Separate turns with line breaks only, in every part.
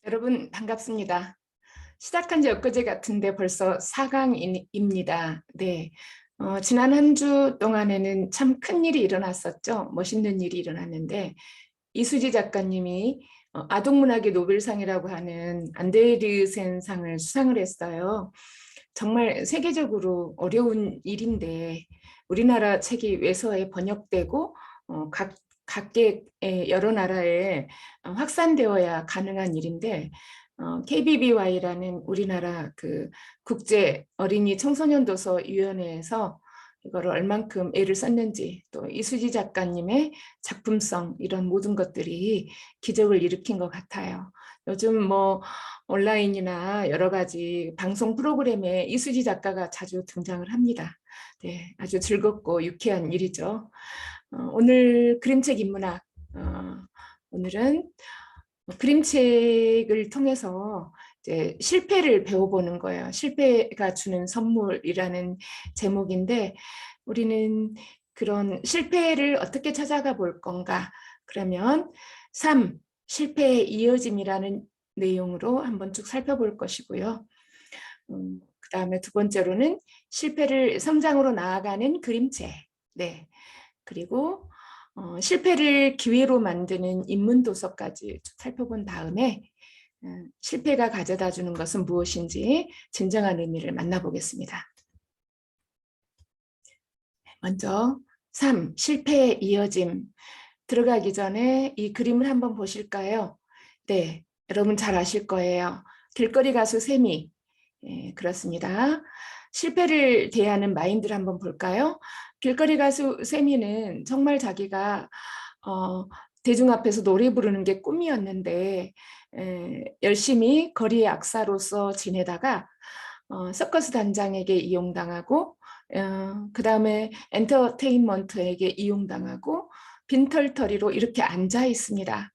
여러분 반갑습니다. 시작한 지 엊그제 같은데 벌써 4강입니다. 네. 지난 한 주 동안에는 참 큰일이 일어났었죠. 멋있는 일이 일어났는데 이수지 작가님이 아동문학의 노벨상이라고 하는 안데르센상을 수상을 했어요. 정말 세계적으로 어려운 일인데 우리나라 책이 외서에 번역되고 각계 여러 나라에 확산되어야 가능한 일인데 KBBY라는 우리나라 그 국제 어린이 청소년 도서 위원회에서 이거를 얼만큼 애를 썼는지 또 이수지 작가님의 작품성 이런 모든 것들이 기적을 일으킨 것 같아요. 요즘 뭐 온라인이나 여러 가지 방송 프로그램에 이수지 작가가 자주 등장을 합니다. 네, 아주 즐겁고 유쾌한 일이죠. 오늘 그림책 인문학, 오늘은 그림책을 통해서 이제 실패를 배워보는 거예요. 실패가 주는 선물이라는 제목인데 우리는 그런 실패를 어떻게 찾아가 볼 건가? 그러면 3. 실패의 이어짐이라는 내용으로 한번 쭉 살펴볼 것이고요. 그다음에 두 번째로는 실패를 성장으로 나아가는 그림책. 네. 그리고 실패를 기회로 만드는 인문도서까지 쭉 살펴본 다음에 실패가 가져다 주는 것은 무엇인지 진정한 의미를 만나보겠습니다. 먼저 3. 실패의 이어짐. 들어가기 전에 이 그림을 한번 보실까요? 네, 여러분 잘 아실 거예요. 길거리 가수 세미. 그렇습니다. 실패를 대하는 마인드를 한번 볼까요? 길거리 가수 세미는 정말 자기가 대중 앞에서 노래 부르는 게 꿈이었는데 열심히 거리의 악사로서 지내다가 서커스 단장에게 이용당하고 그 다음에 엔터테인먼트에게 이용당하고 빈털터리로 이렇게 앉아 있습니다.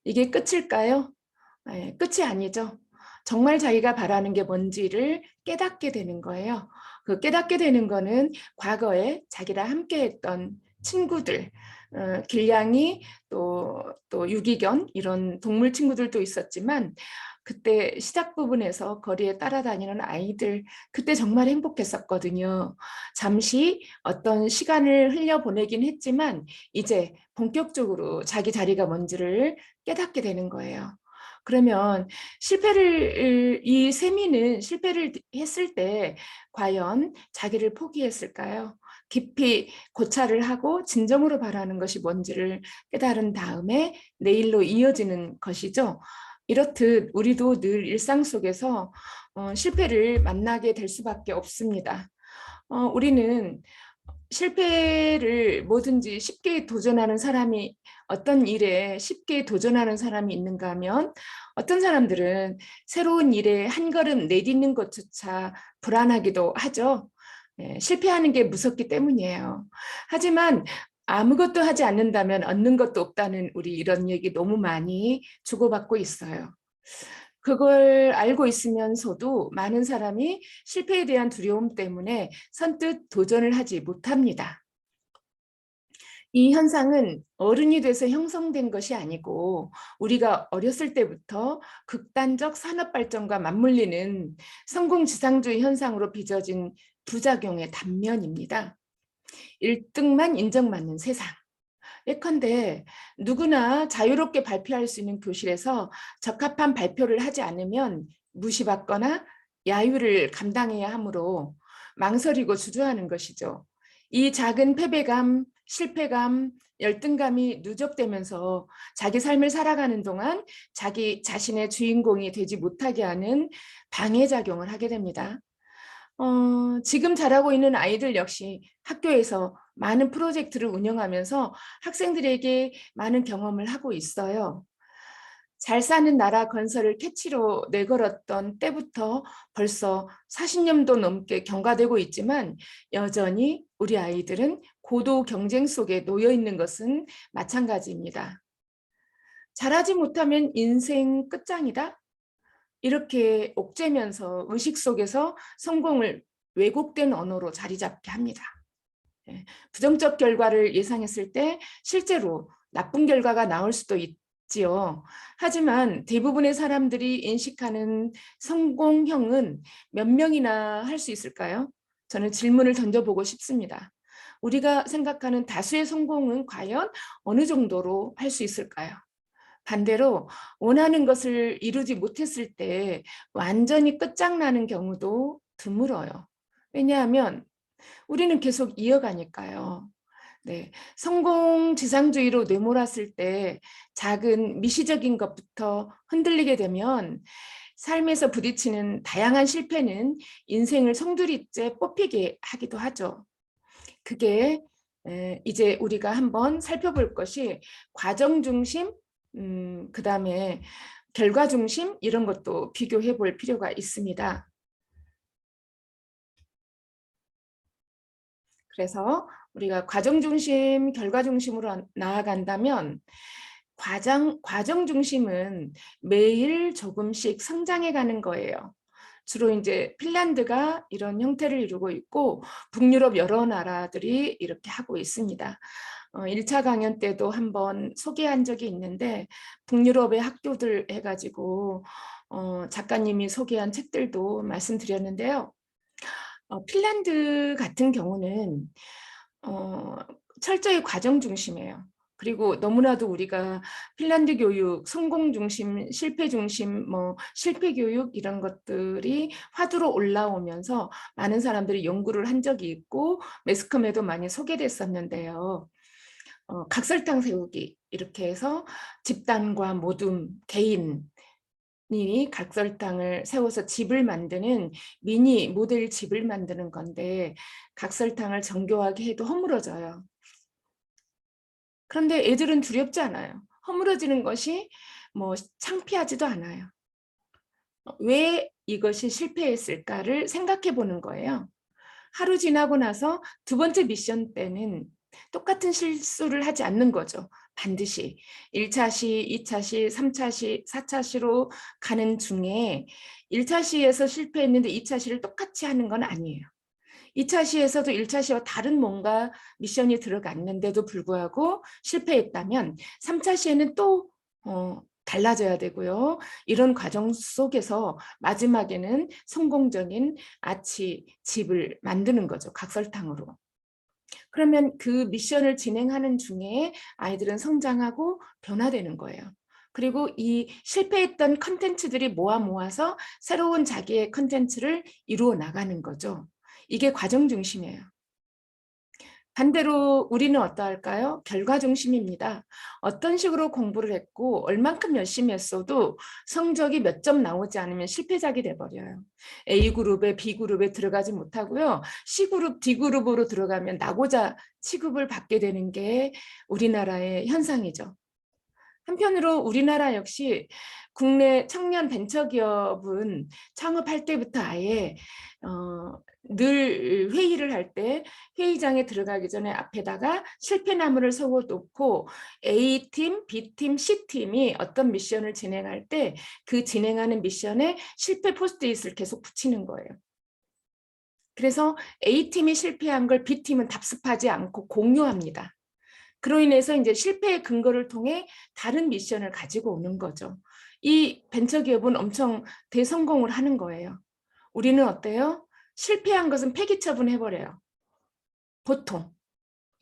이게 끝일까요? 끝이 아니죠. 정말 자기가 바라는 게 뭔지를 깨닫게 되는 거예요. 그 깨닫게 되는 거는 과거에 자기랑 함께했던 친구들, 길냥이 또 유기견 이런 동물 친구들도 있었지만 그때 시작 부분에서 거리에 따라다니는 아이들 그때 정말 행복했었거든요. 잠시 어떤 시간을 흘려보내긴 했지만 이제 본격적으로 자기 자리가 뭔지를 깨닫게 되는 거예요. 그러면 이 세미는 실패를 했을 때 과연 자기를 포기했을까요? 깊이 고찰을 하고 진정으로 바라는 것이 뭔지를 깨달은 다음에 내일로 이어지는 것이죠. 이렇듯 우리도 늘 일상 속에서 실패를 만나게 될 수밖에 없습니다. 우리는 실패를 뭐든지 쉽게 도전하는 사람이 어떤 일에 쉽게 도전하는 사람이 있는가 하면 어떤 사람들은 새로운 일에 한 걸음 내딛는 것조차 불안하기도 하죠. 실패하는 게 무섭기 때문이에요. 하지만 아무것도 하지 않는다면 얻는 것도 없다는 우리 이런 얘기 너무 많이 주고받고 있어요. 그걸 알고 있으면서도 많은 사람이 실패에 대한 두려움 때문에 선뜻 도전을 하지 못합니다. 이 현상은 어른이 돼서 형성된 것이 아니고 우리가 어렸을 때부터 극단적 산업 발전과 맞물리는 성공지상주의 현상으로 빚어진 부작용의 단면입니다. 1등만 인정받는 세상. 예컨대 누구나 자유롭게 발표할 수 있는 교실에서 적합한 발표를 하지 않으면 무시받거나 야유를 감당해야 하므로 망설이고 주저하는 것이죠. 이 작은 패배감, 실패감, 열등감이 누적되면서 자기 삶을 살아가는 동안 자기 자신의 주인공이 되지 못하게 하는 방해작용을 하게 됩니다. 지금 잘하고 있는 아이들 역시 학교에서 많은 프로젝트를 운영하면서 학생들에게 많은 경험을 하고 있어요. 잘 사는 나라 건설을 캐치로 내걸었던 때부터 벌써 40년도 넘게 경과되고 있지만 여전히 우리 아이들은 고도 경쟁 속에 놓여 있는 것은 마찬가지입니다. 잘하지 못하면 인생 끝장이다? 이렇게 옥죄면서 의식 속에서 성공을 왜곡된 언어로 자리 잡게 합니다. 부정적 결과를 예상했을 때 실제로 나쁜 결과가 나올 수도 지요. 하지만 대부분의 사람들이 인식하는 성공형은 몇 명이나 할 수 있을까요? 저는 질문을 던져보고 싶습니다. 우리가 생각하는 다수의 성공은 과연 어느 정도로 할 수 있을까요? 반대로 원하는 것을 이루지 못했을 때 완전히 끝장나는 경우도 드물어요. 왜냐하면 우리는 계속 이어가니까요. 네, 성공 지상주의로 내몰았을 때 작은 미시적인 것부터 흔들리게 되면 삶에서 부딪히는 다양한 실패는 인생을 송두리째 뽑히게 하기도 하죠. 그게 이제 우리가 한번 살펴볼 것이 과정 중심, 그다음에 결과 중심 이런 것도 비교해 볼 필요가 있습니다. 그래서 우리가 과정 중심, 결과 중심으로 나아간다면 과정 중심은 매일 조금씩 성장해 가는 거예요. 주로 이제 핀란드가 이런 형태를 이루고 있고 북유럽 여러 나라들이 이렇게 하고 있습니다. 1차 강연 때도 한번 소개한 적이 있는데 북유럽의 학교들 해가지고 작가님이 소개한 책들도 말씀드렸는데요. 핀란드 같은 경우는 어, 철저히 과정 중심이에요. 그리고 너무나도 우리가 핀란드 교육, 성공 중심, 실패 중심, 뭐 실패 교육 이런 것들이 화두로 올라오면서 많은 사람들이 연구를 한 적이 있고 매스컴에도 많이 소개됐었는데요. 각설탕 세우기 이렇게 해서 집단과 모둠, 개인 이 각설탕을 세워서 집을 만드는 미니 모델 집을 만드는 건데 각설탕을 정교하게 해도 허물어져요. 그런데 애들은 두렵지 않아요. 허물어지는 것이 뭐 창피하지도 않아요. 왜 이것이 실패했을까를 생각해 보는 거예요. 하루 지나고 나서 두 번째 미션 때는 똑같은 실수를 하지 않는 거죠. 반드시 1차 시, 2차 시, 3차 시, 4차 시로 가는 중에 1차 시에서 실패했는데 2차 시를 똑같이 하는 건 아니에요. 2차 시에서도 1차 시와 다른 뭔가 미션이 들어갔는데도 불구하고 실패했다면 3차 시에는 또 달라져야 되고요. 이런 과정 속에서 마지막에는 성공적인 아치 집을 만드는 거죠. 각설탕으로. 그러면 그 미션을 진행하는 중에 아이들은 성장하고 변화되는 거예요. 그리고 이 실패했던 컨텐츠들이 모아서 새로운 자기의 컨텐츠를 이루어 나가는 거죠. 이게 과정 중심이에요. 반대로 우리는 어떠할까요? 결과 중심입니다. 어떤 식으로 공부를 했고 얼만큼 열심히 했어도 성적이 몇 점 나오지 않으면 실패작이 돼버려요. A그룹에 B그룹에 들어가지 못하고요. C그룹, D그룹으로 들어가면 나고자 취급을 받게 되는 게 우리나라의 현상이죠. 한편으로 우리나라 역시 국내 청년 벤처기업은 창업할 때부터 아예 늘 회의를 할 때 회의장에 들어가기 전에 앞에다가 실패나무를 세워놓고 A팀, B팀, C팀이 어떤 미션을 진행할 때 그 진행하는 미션에 실패 포스트잇을 계속 붙이는 거예요. 그래서 A팀이 실패한 걸 B팀은 답습하지 않고 공유합니다. 그로 인해서 이제 실패의 근거를 통해 다른 미션을 가지고 오는 거죠. 이 벤처기업은 엄청 대성공을 하는 거예요. 우리는 어때요? 실패한 것은 폐기 처분해버려요. 보통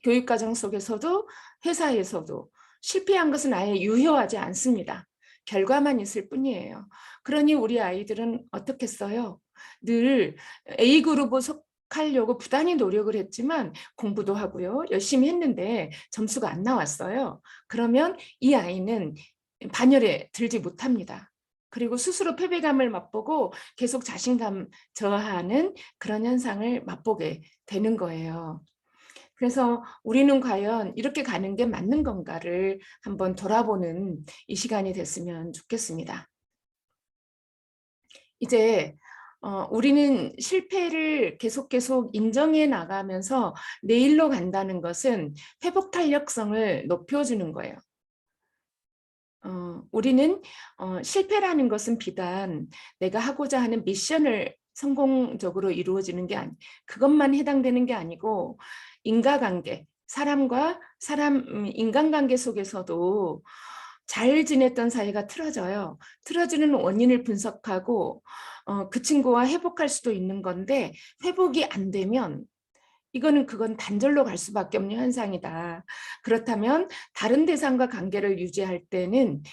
교육과정 속에서도 회사에서도 실패한 것은 아예 유효하지 않습니다. 결과만 있을 뿐이에요. 그러니 우리 아이들은 어떻게 써요? 늘 A그룹에 속하려고 부단히 노력을 했지만 공부도 하고요. 열심히 했는데 점수가 안 나왔어요. 그러면 이 아이는 반열에 들지 못합니다. 그리고 스스로 패배감을 맛보고 계속 자신감 저하하는 그런 현상을 맛보게 되는 거예요. 그래서 우리는 과연 이렇게 가는 게 맞는 건가를 한번 돌아보는 이 시간이 됐으면 좋겠습니다. 이제 우리는 실패를 계속 인정해 나가면서 내일로 간다는 것은 회복 탄력성을 높여주는 거예요. 우리는 실패라는 것은 비단 내가 하고자 하는 미션을 성공적으로 이루어지는 게 그것만 해당되는 게 아니고 인간관계, 사람과 사람 인간관계 속에서도 잘 지냈던 사이가 틀어져요. 틀어지는 원인을 분석하고 그 친구와 회복할 수도 있는 건데 회복이 안 되면 그건 단절로 갈 수밖에 없는 현상이다. 그렇다면 다른 대상과 관계를 유지할 때는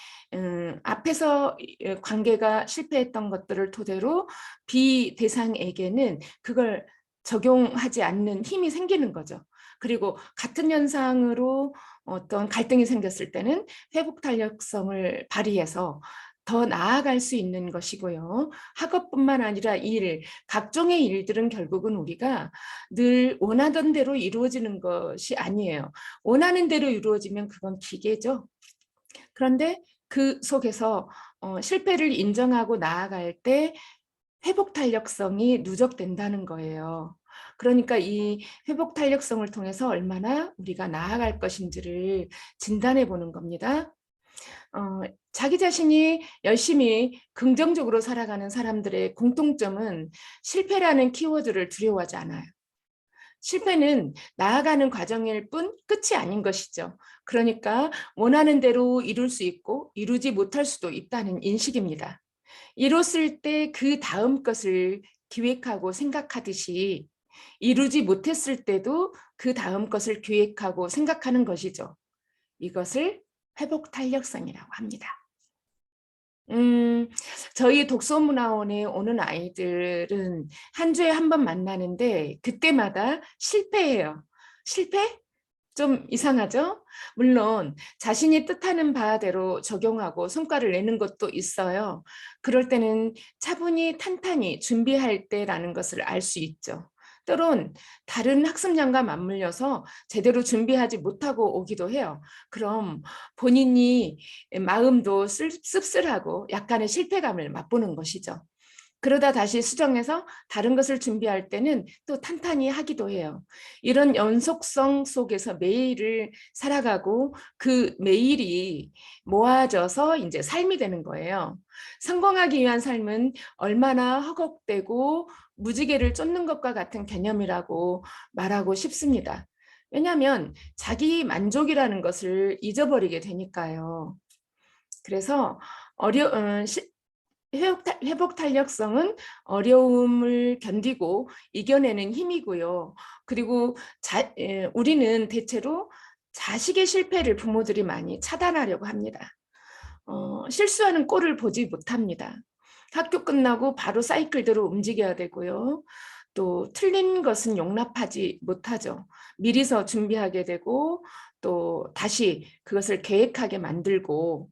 앞에서 관계가 실패했던 것들을 토대로 비대상에게는 그걸 적용하지 않는 힘이 생기는 거죠. 그리고 같은 현상으로 어떤 갈등이 생겼을 때는 회복 탄력성을 발휘해서 더 나아갈 수 있는 것이고요. 학업뿐만 아니라 각종의 일들은 결국은 우리가 늘 원하던 대로 이루어지는 것이 아니에요. 원하는 대로 이루어지면 그건 기계죠. 그런데 그 속에서 실패를 인정하고 나아갈 때 회복 탄력성이 누적된다는 거예요. 그러니까 이 회복 탄력성을 통해서 얼마나 우리가 나아갈 것인지를 진단해 보는 겁니다. 자기 자신이 열심히 긍정적으로 살아가는 사람들의 공통점은 실패라는 키워드를 두려워하지 않아요. 실패는 나아가는 과정일 뿐 끝이 아닌 것이죠. 그러니까 원하는 대로 이룰 수 있고 이루지 못할 수도 있다는 인식입니다. 이뤘을 때 그 다음 것을 기획하고 생각하듯이 이루지 못했을 때도 그 다음 것을 기획하고 생각하는 것이죠. 이것을 회복 탄력성이라고 합니다. 저희 독서문화원에 오는 아이들은 한 주에 한 번 만나는데 그때마다 실패해요. 실패? 좀 이상하죠? 물론 자신이 뜻하는 바대로 적용하고 성과를 내는 것도 있어요. 그럴 때는 차분히 탄탄히 준비할 때라는 것을 알 수 있죠. 때론 다른 학습량과 맞물려서 제대로 준비하지 못하고 오기도 해요. 그럼 본인이 마음도 씁쓸하고 약간의 실패감을 맛보는 것이죠. 그러다 다시 수정해서 다른 것을 준비할 때는 또 탄탄히 하기도 해요. 이런 연속성 속에서 매일을 살아가고 그 매일이 모아져서 이제 삶이 되는 거예요. 성공하기 위한 삶은 얼마나 허걱대고 무지개를 쫓는 것과 같은 개념이라고 말하고 싶습니다. 왜냐하면 자기 만족이라는 것을 잊어버리게 되니까요. 그래서 회복 탄력성은 어려움을 견디고 이겨내는 힘이고요. 그리고 우리는 대체로 자식의 실패를 부모들이 많이 차단하려고 합니다. 실수하는 꼴을 보지 못합니다. 학교 끝나고 바로 사이클대로 움직여야 되고요. 또 틀린 것은 용납하지 못하죠. 미리서 준비하게 되고 또 다시 그것을 계획하게 만들고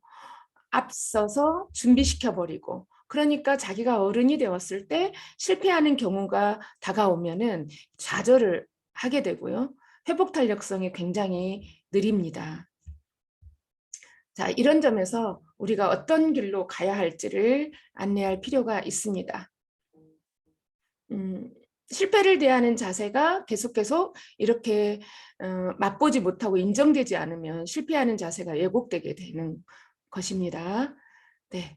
앞서서 준비시켜버리고 그러니까 자기가 어른이 되었을 때 실패하는 경우가 다가오면은 좌절을 하게 되고요. 회복 탄력성이 굉장히 느립니다. 자, 이런 점에서 우리가 어떤 길로 가야 할지를 안내할 필요가 있습니다. 실패를 대하는 자세가 계속 이렇게 맛보지 못하고 인정되지 않으면 실패하는 자세가 왜곡되게 되는 것입니다. 네.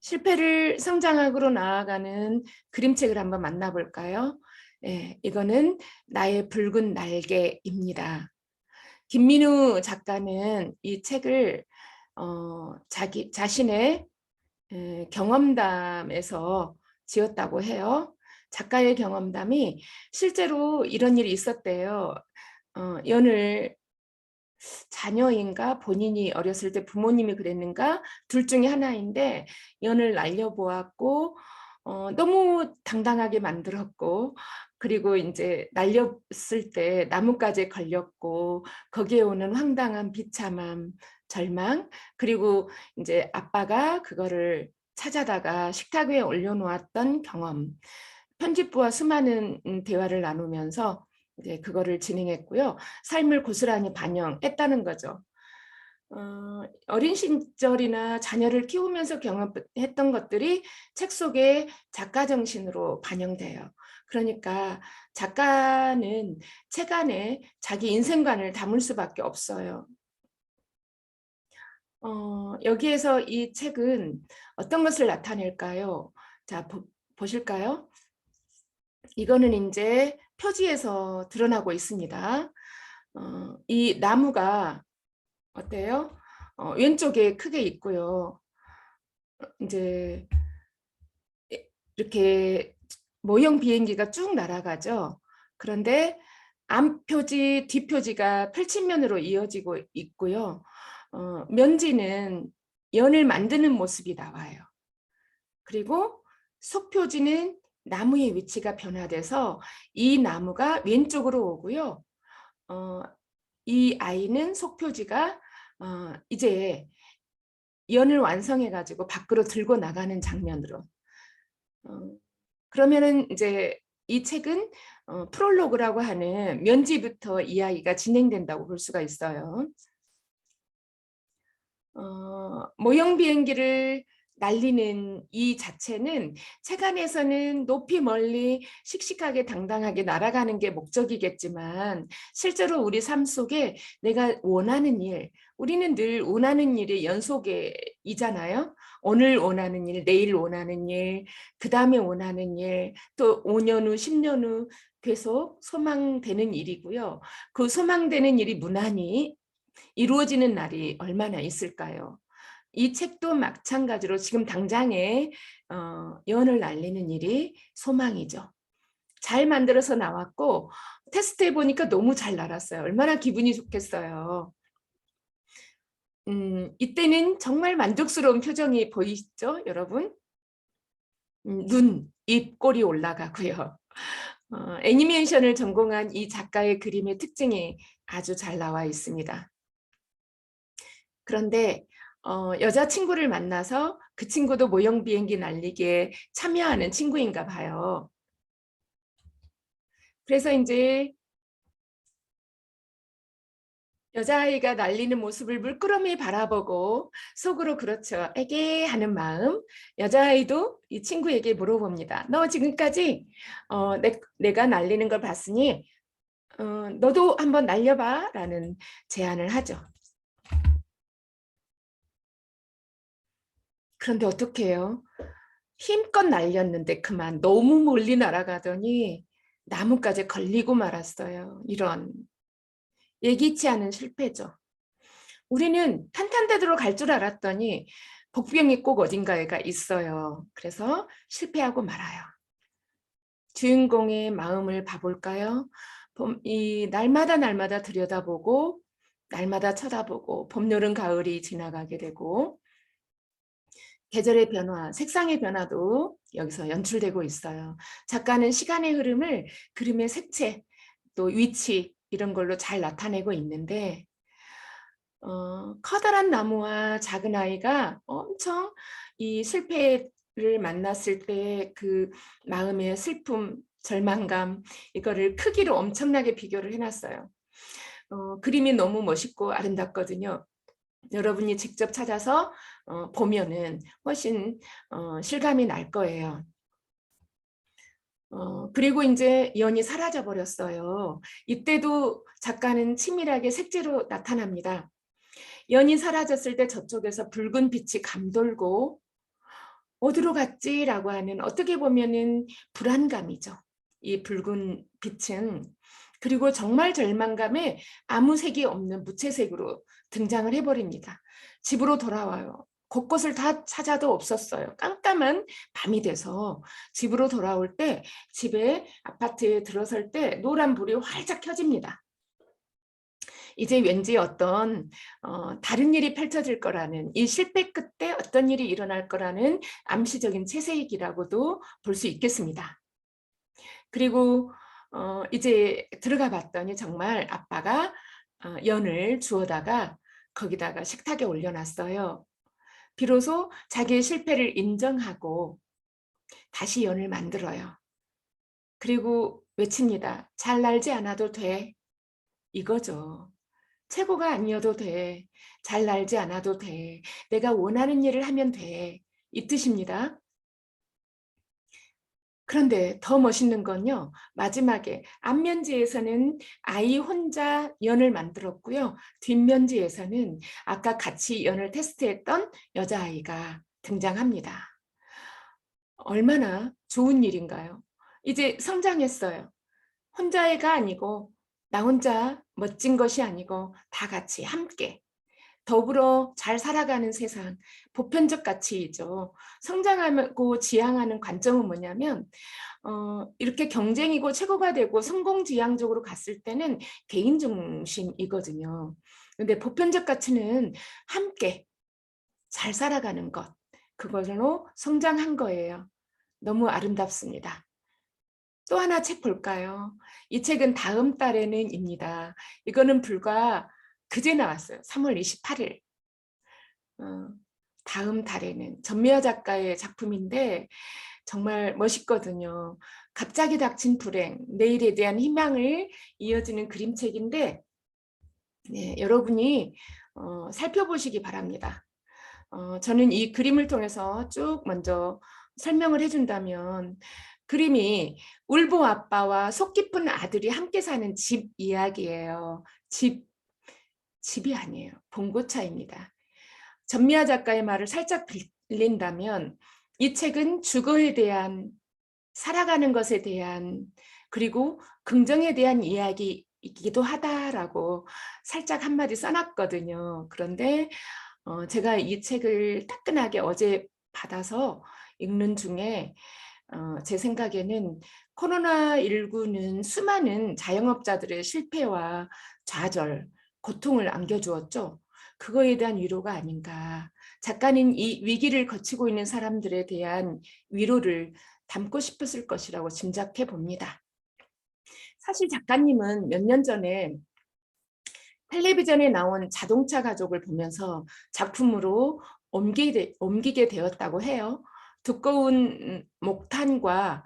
실패를 성장학으로 나아가는 그림책을 한번 만나볼까요? 네, 이거는 나의 붉은 날개입니다. 김민우 작가는 이 책을 자기 자신의 경험담에서 지었다고 해요. 작가의 경험담이 실제로 이런 일이 있었대요. 연을 자녀인가 본인이 어렸을 때 부모님이 그랬는가 둘 중에 하나인데 연을 날려보았고 너무 당당하게 만들었고 그리고 이제 날렸을 때 나뭇가지에 걸렸고 거기에 오는 황당한 비참함, 절망 그리고 이제 아빠가 그거를 찾아다가 식탁 위에 올려놓았던 경험 편집부와 수많은 대화를 나누면서 이제 그거를 진행했고요. 삶을 고스란히 반영했다는 거죠. 어린 시절이나 자녀를 키우면서 경험했던 것들이 책 속에 작가 정신으로 반영돼요. 그러니까 작가는 책 안에 자기 인생관을 담을 수밖에 없어요. 여기에서 이 책은 어떤 것을 나타낼까요? 자, 보실까요? 이거는 이제 표지에서 드러나고 있습니다. 이 나무가 어때요? 왼쪽에 크게 있고요. 이제 이렇게 모형 비행기가 쭉 날아가죠. 그런데 앞표지, 뒷표지가 펼침면으로 이어지고 있고요. 면지는 연을 만드는 모습이 나와요. 그리고 속표지는 나무의 위치가 변화돼서 이 나무가 왼쪽으로 오고요. 이 아이는 속표지가 이제 연을 완성해 가지고 밖으로 들고 나가는 장면으로. 그러면은 이제 이 책은 프롤로그라고 하는 면지부터 이야기가 진행된다고 볼 수가 있어요. 모형 비행기를 날리는 이 자체는 책 안에서는 높이 멀리 씩씩하게 당당하게 날아가는 게 목적이겠지만 실제로 우리 삶 속에 내가 원하는 일, 우리는 늘 원하는 일의 연속이잖아요. 오늘 원하는 일, 내일 원하는 일, 그 다음에 원하는 일, 또 5년 후, 10년 후 계속 소망되는 일이고요. 그 소망되는 일이 무난히 이루어지는 날이 얼마나 있을까요? 이 책도 마찬가지로 지금 당장에 연을 날리는 일이 소망이죠. 잘 만들어서 나왔고 테스트해 보니까 너무 잘 날았어요. 얼마나 기분이 좋겠어요. 이때는 정말 만족스러운 표정이 보이시죠, 여러분? 눈, 입, 꼬리 올라가고요. 애니메이션을 전공한 이 작가의 그림의 특징이 아주 잘 나와 있습니다. 그런데 여자친구를 만나서 그 친구도 모형 비행기 날리기에 참여하는 친구인가 봐요. 그래서 이제 여자아이가 날리는 모습을 물끄러미 바라보고 속으로 그렇죠. 에게 하는 마음. 여자아이도 이 친구에게 물어봅니다. 너 지금까지 내가 날리는 걸 봤으니 너도 한번 날려봐 라는 제안을 하죠. 그런데 어떻게 해요? 힘껏 날렸는데 그만 너무 멀리 날아가더니 나뭇가지에 걸리고 말았어요. 이런 예기치 않은 실패죠. 우리는 탄탄대로로 갈 줄 알았더니 복병이 꼭 어딘가에가 있어요. 그래서 실패하고 말아요. 주인공의 마음을 봐볼까요? 이 날마다 들여다보고 날마다 쳐다보고 봄, 여름, 가을이 지나가게 되고 계절의 변화, 색상의 변화도 여기서 연출되고 있어요. 작가는 시간의 흐름을 그림의 색채, 또 위치 이런 걸로 잘 나타내고 있는데 커다란 나무와 작은 아이가 엄청 이 실패를 만났을 때 그 마음의 슬픔, 절망감 이거를 크기로 엄청나게 비교를 해놨어요. 그림이 너무 멋있고 아름답거든요. 여러분이 직접 찾아서 보면은 훨씬 실감이 날 거예요. 그리고 이제 연이 사라져 버렸어요. 이때도 작가는 치밀하게 색채로 나타납니다. 연이 사라졌을 때 저쪽에서 붉은 빛이 감돌고 어디로 갔지라고 하는 어떻게 보면은 불안감이죠. 이 붉은 빛은 그리고 정말 절망감에 아무 색이 없는 무채색으로 등장을 해버립니다. 집으로 돌아와요. 곳곳을 다 찾아도 없었어요. 깜깜한 밤이 돼서 집으로 돌아올 때 집에 아파트에 들어설 때 노란 불이 활짝 켜집니다. 이제 왠지 어떤 다른 일이 펼쳐질 거라는 이 실패 끝에 어떤 일이 일어날 거라는 암시적인 채색이라고도 볼 수 있겠습니다. 그리고 이제 들어가 봤더니 정말 아빠가 연을 주워다가 거기다가 식탁에 올려놨어요. 비로소 자기의 실패를 인정하고 다시 연을 만들어요. 그리고 외칩니다. 잘 날지 않아도 돼. 이거죠. 최고가 아니어도 돼. 잘 날지 않아도 돼. 내가 원하는 일을 하면 돼. 이 뜻입니다. 그런데 더 멋있는 건요. 마지막에 앞면지에서는 아이 혼자 연을 만들었고요. 뒷면지에서는 아까 같이 연을 테스트했던 여자아이가 등장합니다. 얼마나 좋은 일인가요? 이제 성장했어요. 혼자가 아니고 나 혼자 멋진 것이 아니고 다 같이 함께 더불어 잘 살아가는 세상, 보편적 가치이죠. 성장하고 지향하는 관점은 뭐냐면 이렇게 경쟁이고 최고가 되고 성공지향적으로 갔을 때는 개인 중심이거든요. 근데 보편적 가치는 함께 잘 살아가는 것, 그걸로 성장한 거예요. 너무 아름답습니다. 또 하나 책 볼까요? 이 책은 다음 달에는입니다. 이거는 불과 그제 나왔어요. 3월 28일. 다음 달에는 전미화 작가의 작품인데 정말 멋있거든요. 갑자기 닥친 불행, 내일에 대한 희망을 이어지는 그림책인데 여러분이 살펴보시기 바랍니다. 저는 이 그림을 통해서 쭉 먼저 설명을 해준다면 그림이 울보 아빠와 속 깊은 아들이 함께 사는 집 이야기예요. 집이 아니에요. 봉고차입니다. 전미화 작가의 말을 살짝 빌린다면 이 책은 주거에 대한 살아가는 것에 대한 그리고 긍정에 대한 이야기이기도 하다라고 살짝 한마디 써놨거든요. 그런데 제가 이 책을 따끈하게 어제 받아서 읽는 중에 제 생각에는 코로나19는 수많은 자영업자들의 실패와 좌절, 고통을 안겨주었죠. 그거에 대한 위로가 아닌가. 작가는 이 위기를 거치고 있는 사람들에 대한 위로를 담고 싶었을 것이라고 짐작해 봅니다. 사실 작가님은 몇 년 전에 텔레비전에 나온 자동차 가족을 보면서 작품으로 옮기게 되었다고 해요. 두꺼운 목탄과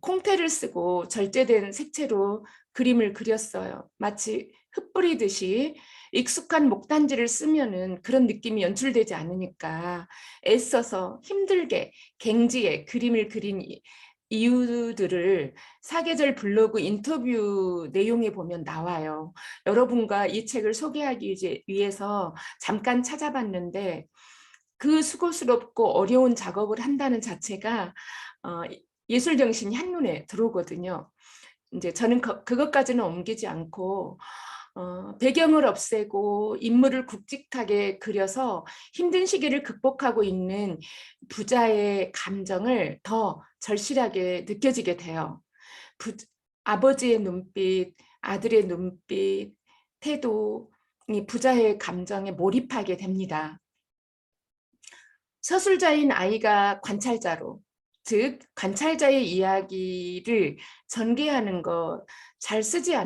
콩테를 쓰고 절제된 색채로 그림을 그렸어요. 마치 흩뿌리듯이 익숙한 목단지를 쓰면은 그런 느낌이 연출되지 않으니까 애써서 힘들게 갱지에 그림을 그린 이유들을 사계절 블로그 인터뷰 내용에 보면 나와요. 여러분과 이 책을 소개하기 위해서 잠깐 찾아봤는데 그 수고스럽고 어려운 작업을 한다는 자체가 예술 정신이 한눈에 들어오거든요. 이제 저는 그것까지는 옮기지 않고 배경을 없애고 인물을 굵직하게 그려서 힘든 시기를 극복하고 있는 부자의 감정을 더 절실하게 느껴지게 돼요. 아버지의 눈빛, 아들의 눈빛, 태도, 이 부자의 감정에 몰입하게 됩니다. 서술자인 아이가 관찰자로, 즉 관찰자의 이야기를 전개하는 것 잘 쓰지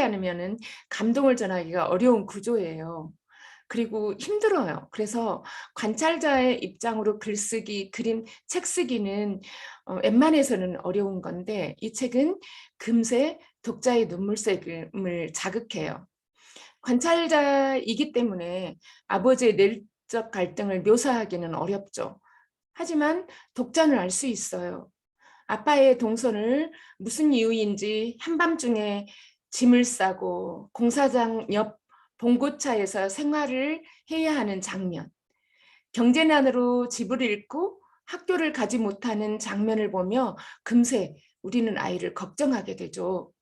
않으면은 감동을 전하기가 어려운 구조예요. 그리고 힘들어요. 그래서 관찰자의 입장으로 글쓰기, 그림, 책 쓰기는 웬만해서는 어려운 건데 이 책은 금세 독자의 눈물샘을 자극해요. 관찰자이기 때문에 아버지의 내적 갈등을 묘사하기는 어렵죠. 하지만 독자는 알 수 있어요. 아빠의 동선을 무슨 이유인지 한밤중에 짐을 싸고 공사장 옆 봉고차에서 생활을 해야 하는 장면, 경제난으로 집을 잃고 학교를 가지 못하는 장면을 보며 금세 우리는 아이를 걱정하게 되죠.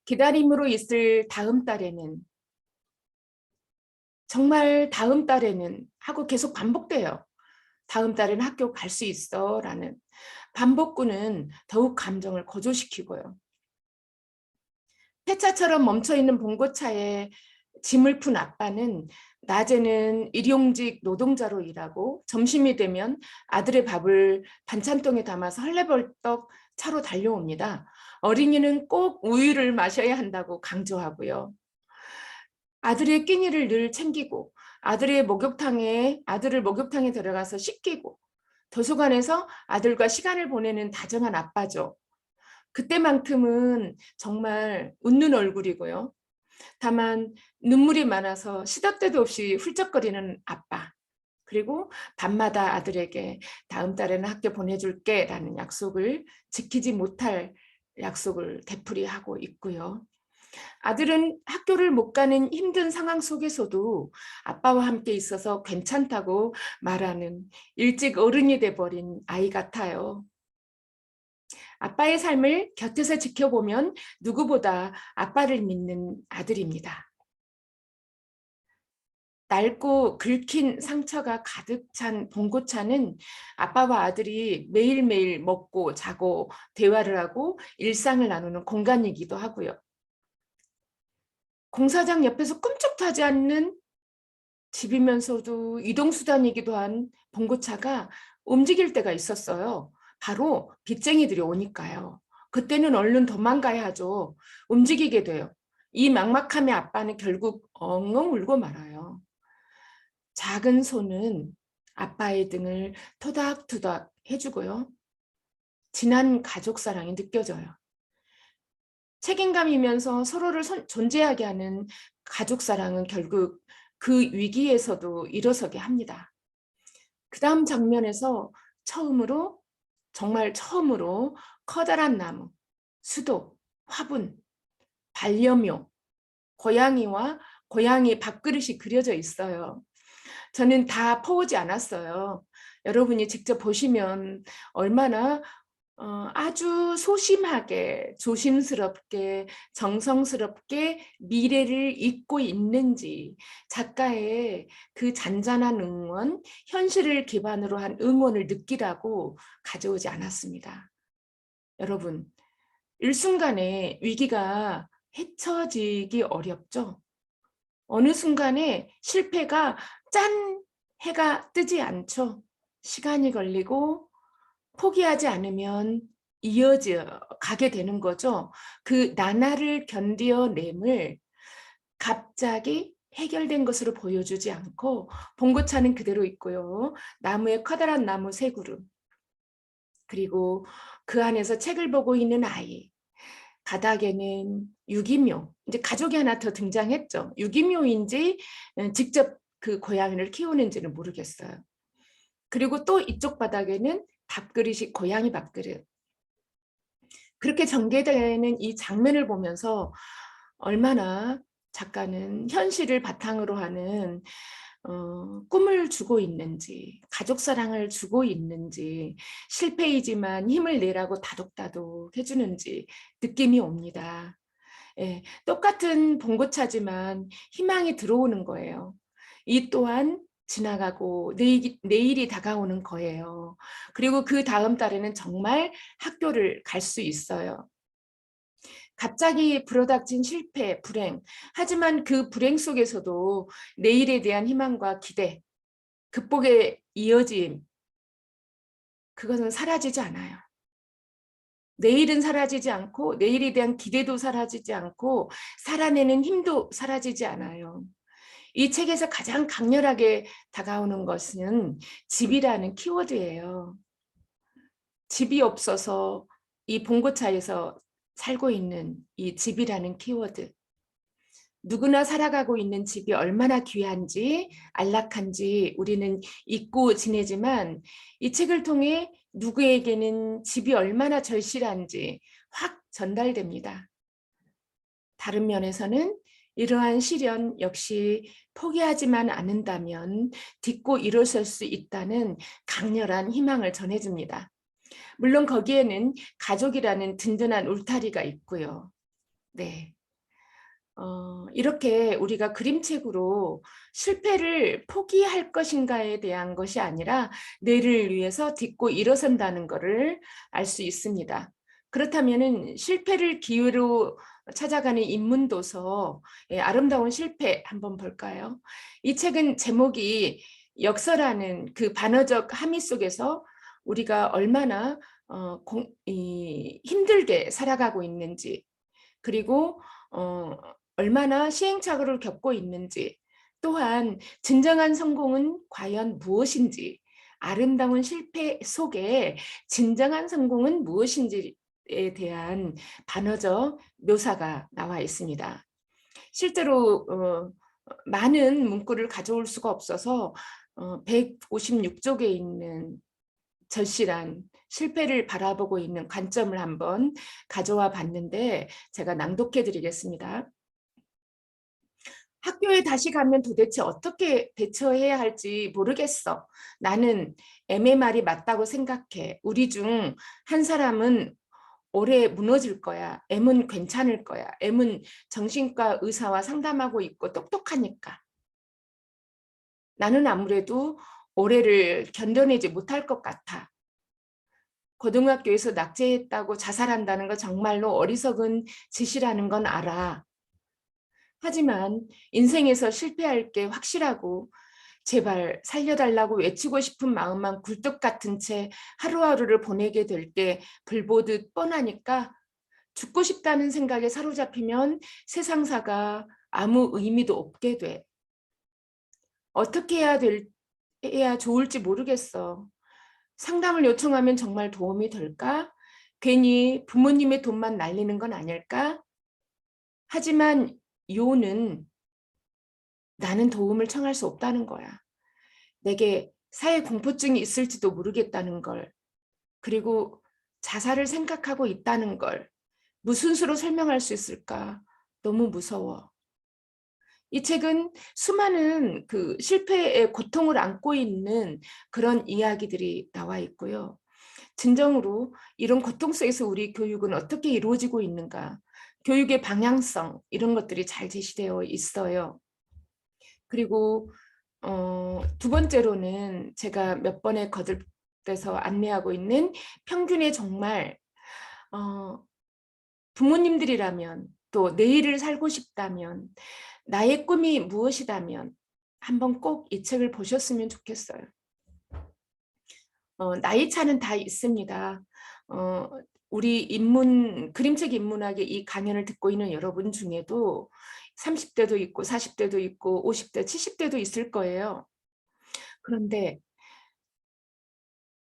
기다림으로 있을 다음 달에는 정말 다음 달에는 하고 계속 반복돼요. 다음 달에는 학교 갈 수 있어 라는 반복구는 더욱 감정을 고조시키고요. 폐차처럼 멈춰있는 봉고차에 짐을 푼 아빠는 낮에는 일용직 노동자로 일하고 점심이 되면 아들의 밥을 반찬통에 담아서 헐레벌떡 차로 달려옵니다. 어린이는 꼭 우유를 마셔야 한다고 강조하고요. 아들의 끼니를 늘 챙기고 아들을 목욕탕에 들어가서 씻기고 도서관에서 아들과 시간을 보내는 다정한 아빠죠. 그때만큼은 정말 웃는 얼굴이고요. 다만 눈물이 많아서 시도 때도 없이 훌쩍거리는 아빠. 그리고 밤마다 아들에게 다음 달에는 학교 보내줄게 라는 약속을 지키지 못할 약속을 되풀이하고 있고요. 아들은 학교를 못 가는 힘든 상황 속에서도 아빠와 함께 있어서 괜찮다고 말하는 일찍 어른이 돼버린 아이 같아요. 아빠의 삶을 곁에서 지켜보면 누구보다 아빠를 믿는 아들입니다. 낡고 긁힌 상처가 가득 찬 봉고차는 아빠와 아들이 매일매일 먹고 자고 대화를 하고 일상을 나누는 공간이기도 하고요. 공사장 옆에서 꿈쩍도 하지 않는 집이면서도 이동수단이기도 한 봉고차가 움직일 때가 있었어요. 바로 빚쟁이들이 오니까요. 그때는 얼른 도망가야 하죠. 움직이게 돼요. 이 막막함에 아빠는 결국 엉엉 울고 말아요. 작은 손은 아빠의 등을 토닥토닥 해주고요. 진한 가족 사랑이 느껴져요. 책임감이면서 서로를 존재하게 하는 가족 사랑은 결국 그 위기에서도 일어서게 합니다. 그 다음 장면에서 정말 처음으로 커다란 나무, 수도, 화분, 반려묘, 고양이와 고양이 밥그릇이 그려져 있어요. 저는 다 퍼오지 않았어요. 여러분이 직접 보시면 얼마나 아주 소심하게, 조심스럽게, 정성스럽게 미래를 잇고 있는지 작가의 그 잔잔한 응원, 현실을 기반으로 한 응원을 느끼라고 가져오지 않았습니다. 여러분, 일순간에 위기가 헤쳐지기 어렵죠? 어느 순간에 실패가 짠! 해가 뜨지 않죠. 시간이 걸리고 포기하지 않으면 이어져 가게 되는 거죠. 그 나날을 견뎌냄을 갑자기 해결된 것으로 보여주지 않고 봉고차는 그대로 있고요. 나무에 커다란 나무 세 그루, 그리고 그 안에서 책을 보고 있는 아이, 바닥에는 유기묘, 이제 가족이 하나 더 등장했죠. 유기묘인지 직접 그 고양이를 키우는지는 모르겠어요. 그리고 또 이쪽 바닥에는 밥그릇이 고양이 밥그릇. 그렇게 전개되는 이 장면을 보면서 얼마나 작가는 현실을 바탕으로 하는 꿈을 주고 있는지, 가족 사랑을 주고 있는지, 실패이지만 힘을 내라고 다독다독 해주는지 느낌이 옵니다. 예, 똑같은 봉고차지만 희망이 들어오는 거예요. 이 또한 지나가고 내일이 다가오는 거예요. 그리고 그 다음 달에는 정말 학교를 갈 수 있어요. 갑자기 불어닥친 실패, 불행. 하지만 그 불행 속에서도 내일에 대한 희망과 기대, 극복의 이어짐, 그것은 사라지지 않아요. 내일은 사라지지 않고 내일에 대한 기대도 사라지지 않고 살아내는 힘도 사라지지 않아요. 이 책에서 가장 강렬하게 다가오는 것은 집이라는 키워드예요. 집이 없어서 이 봉고차에서 살고 있는 이 집이라는 키워드. 누구나 살아가고 있는 집이 얼마나 귀한지 안락한지 우리는 잊고 지내지만 이 책을 통해 누구에게는 집이 얼마나 절실한지 확 전달됩니다. 다른 면에서는 이러한 시련 역시 포기하지만 않는다면 딛고 일어설 수 있다는 강렬한 희망을 전해줍니다. 물론 거기에는 가족이라는 든든한 울타리가 있고요. 네. 이렇게 우리가 그림책으로 실패를 포기할 것인가에 대한 것이 아니라 내일을 위해서 딛고 일어선다는 것을 알 수 있습니다. 그렇다면 실패를 기회로 찾아가는 인문도서 아름다운 실패 한번 볼까요? 이 책은 제목이 역설하는 그 반어적 함의 속에서 우리가 얼마나 힘들게 살아가고 있는지 그리고 얼마나 시행착오를 겪고 있는지 또한 진정한 성공은 과연 무엇인지 아름다운 실패 속에 진정한 성공은 무엇인지에 대한 반어적 묘사가 나와 있습니다. 실제로 많은 문구를 가져올 수가 없어서 156쪽에 있는 절실한 실패를 바라보고 있는 관점을 한번 가져와 봤는데 제가 낭독해 드리겠습니다. 학교에 다시 가면 도대체 어떻게 대처해야 할지 모르겠어. 나는 M의 말이 맞다고 생각해. 우리 중 한 사람은 올해 무너질 거야. M은 괜찮을 거야. M은 정신과 의사와 상담하고 있고 똑똑하니까. 나는 아무래도 올해를 견뎌내지 못할 것 같아. 고등학교에서 낙제했다고 자살한다는 거 정말로 어리석은 짓이라는 건 알아. 하지만 인생에서 실패할 게 확실하고 제발 살려달라고 외치고 싶은 마음만 굴뚝 같은 채 하루하루를 보내게 될 게 불보듯 뻔하니까 죽고 싶다는 생각에 사로잡히면 세상사가 아무 의미도 없게 돼. 어떻게 해야 좋을지 모르겠어. 상담을 요청하면 정말 도움이 될까? 괜히 부모님의 돈만 날리는 건 아닐까? 하지만 요는 나는 도움을 청할 수 없다는 거야. 내게 사회 공포증이 있을지도 모르겠다는 걸, 그리고 자살을 생각하고 있다는 걸 무슨 수로 설명할 수 있을까? 너무 무서워. 이 책은 수많은 그 실패의 고통을 안고 있는 그런 이야기들이 나와 있고요. 진정으로 이런 고통 속에서 우리 교육은 어떻게 이루어지고 있는가? 교육의 방향성 이런 것들이 잘 제시되어 있어요. 그리고 두 번째로는 제가 몇 번에 거듭돼서 안내하고 있는 평균의 정말 부모님들이라면 또 내일을 살고 싶다면 나의 꿈이 무엇이다면 한번 꼭 이 책을 보셨으면 좋겠어요. 나이 차는 다 있습니다. 우리 그림책 인문학의 이 강연을 듣고 있는 여러분 중에도 30대도 있고 40대도 있고 50대, 70대도 있을 거예요. 그런데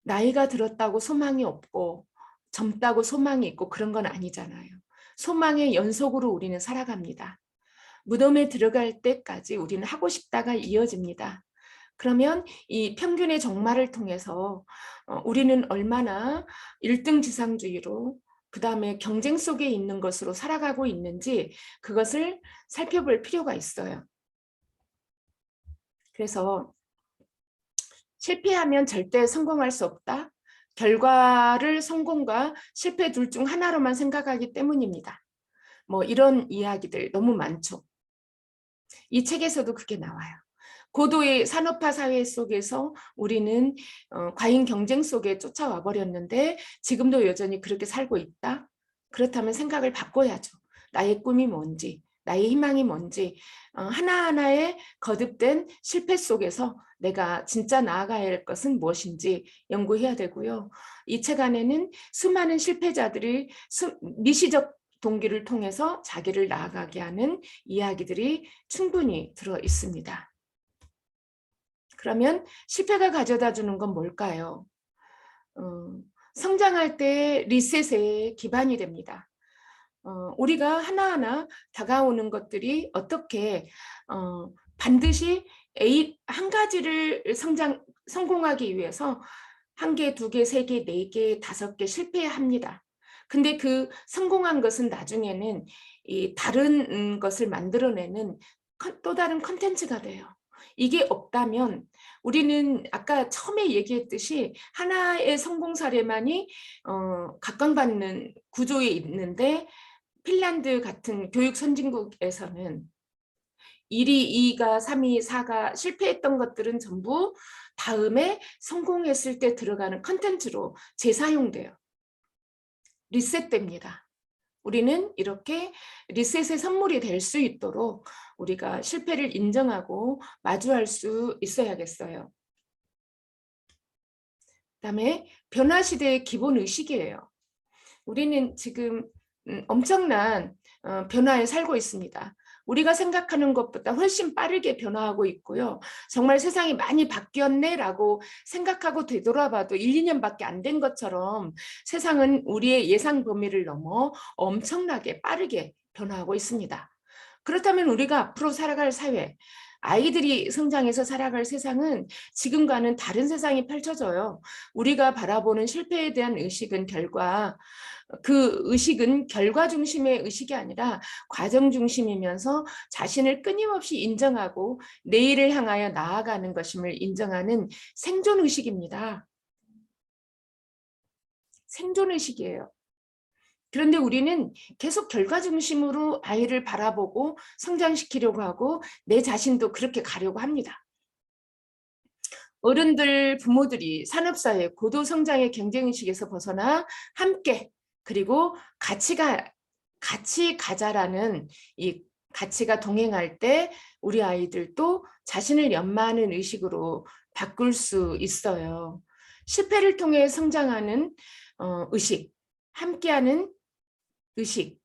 나이가 들었다고 소망이 없고 젊다고 소망이 있고 그런 건 아니잖아요. 소망의 연속으로 우리는 살아갑니다. 무덤에 들어갈 때까지 우리는 하고 싶다가 이어집니다. 그러면 이 평균의 정말을 통해서 우리는 얼마나 1등 지상주의로 그다음에 경쟁 속에 있는 것으로 살아가고 있는지 그것을 살펴볼 필요가 있어요. 그래서 실패하면 절대 성공할 수 없다. 결과를 성공과 실패 둘 중 하나로만 생각하기 때문입니다. 뭐 이런 이야기들 너무 많죠. 이 책에서도 그게 나와요. 고도의 산업화 사회 속에서 우리는 과잉 경쟁 속에 쫓아와 버렸는데 지금도 여전히 그렇게 살고 있다. 그렇다면 생각을 바꿔야죠. 나의 꿈이 뭔지, 나의 희망이 뭔지, 하나하나의 거듭된 실패 속에서 내가 진짜 나아가야 할 것은 무엇인지 연구해야 되고요. 이 책 안에는 수많은 실패자들이 미시적 동기를 통해서 자기를 나아가게 하는 이야기들이 충분히 들어 있습니다. 그러면 실패가 가져다 주는 건 뭘까요? 성장할 때 리셋의 기반이 됩니다. 우리가 하나하나 다가오는 것들이 어떻게 반드시 한 가지를 성공하기 위해서 1개, 2개, 3개, 4개, 5개 실패합니다. 근데 그 성공한 것은 나중에는 이 다른 것을 만들어내는 또 다른 컨텐츠가 돼요. 이게 없다면 우리는 아까 처음에 얘기했듯이 하나의 성공 사례만이 각광받는 구조에 있는데 핀란드 같은 교육 선진국에서는 1위, 2가, 3위, 4가 실패했던 것들은 전부 다음에 성공했을 때 들어가는 컨텐츠로 재사용돼요. 리셋됩니다. 우리는 이렇게 리셋의 선물이 될 수 있도록 우리가 실패를 인정하고 마주할 수 있어야겠어요. 그다음에 변화 시대의 기본 의식이에요. 우리는 지금 엄청난 변화에 살고 있습니다. 우리가 생각하는 것보다 훨씬 빠르게 변화하고 있고요. 정말 세상이 많이 바뀌었네라고 생각하고 되돌아봐도 1, 2년밖에 안 된 것처럼 세상은 우리의 예상 범위를 넘어 엄청나게 빠르게 변화하고 있습니다. 그렇다면 우리가 앞으로 살아갈 사회, 아이들이 성장해서 살아갈 세상은 지금과는 다른 세상이 펼쳐져요. 우리가 바라보는 실패에 대한 의식은 그 의식은 결과 중심의 의식이 아니라 과정 중심이면서 자신을 끊임없이 인정하고 내일을 향하여 나아가는 것임을 인정하는 생존 의식입니다. 생존 의식이에요. 그런데 우리는 계속 결과 중심으로 아이를 바라보고 성장시키려고 하고 내 자신도 그렇게 가려고 합니다. 어른들, 부모들이 산업사회 고도 성장의 경쟁의식에서 벗어나 함께 그리고 같이 가자라는 이 가치가 동행할 때 우리 아이들도 자신을 연마하는 의식으로 바꿀 수 있어요. 실패를 통해 성장하는 의식, 함께하는 의식,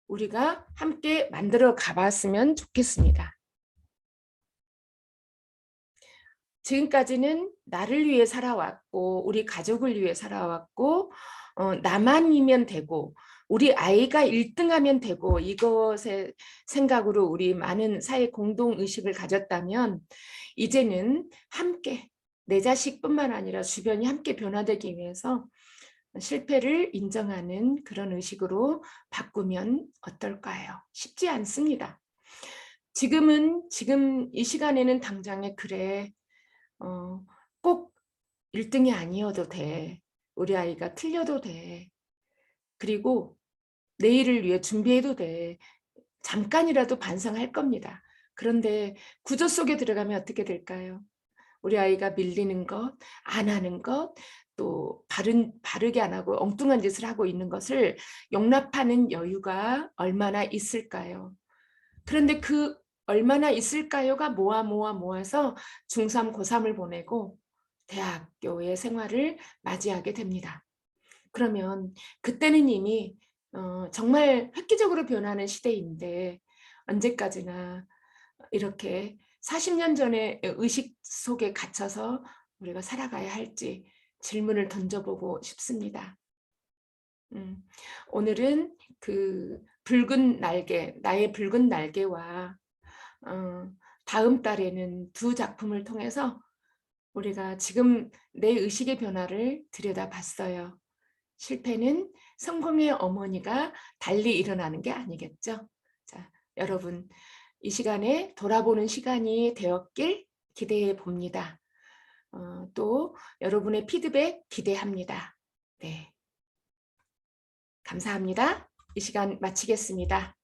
우리가 함께 만들어 가봤으면 좋겠습니다. 지금까지는 나를 위해 살아왔고 우리 가족을 위해 살아왔고 나만이면 되고 우리 아이가 1등하면 되고 이것의 생각으로 우리 많은 사회 공동의식을 가졌다면 이제는 함께 내 자식뿐만 아니라 주변이 함께 변화되기 위해서 실패를 인정하는 그런 의식으로 바꾸면 어떨까요? 쉽지 않습니다. 지금 이 시간에는 당장에 그래 꼭 1등이 아니어도 돼. 우리 아이가 틀려도 돼. 그리고 내일을 위해 준비해도 돼. 잠깐이라도 반성할 겁니다. 그런데 구조 속에 들어가면 어떻게 될까요? 우리 아이가 밀리는 것, 안 하는 것, 또 바르게 안 하고 엉뚱한 짓을 하고 있는 것을 용납하는 여유가 얼마나 있을까요? 그런데 그 얼마나 있을까요가 모아서 중3, 고3을 보내고 대학교의 생활을 맞이하게 됩니다. 그러면 그때는 이미 정말 획기적으로 변하는 시대인데 언제까지나 이렇게 40년 전의 의식 속에 갇혀서 우리가 살아가야 할지 질문을 던져보고 싶습니다. 오늘은 그 붉은 날개, 나의 붉은 날개와 다음 달에는 두 작품을 통해서 우리가 지금 내 의식의 변화를 들여다봤어요. 실패는 성공의 어머니가 달리 일어나는 게 아니겠죠. 자, 여러분 이 시간에 돌아보는 시간이 되었길 기대해 봅니다. 또 여러분의 피드백 기대합니다. 네, 감사합니다. 이 시간 마치겠습니다.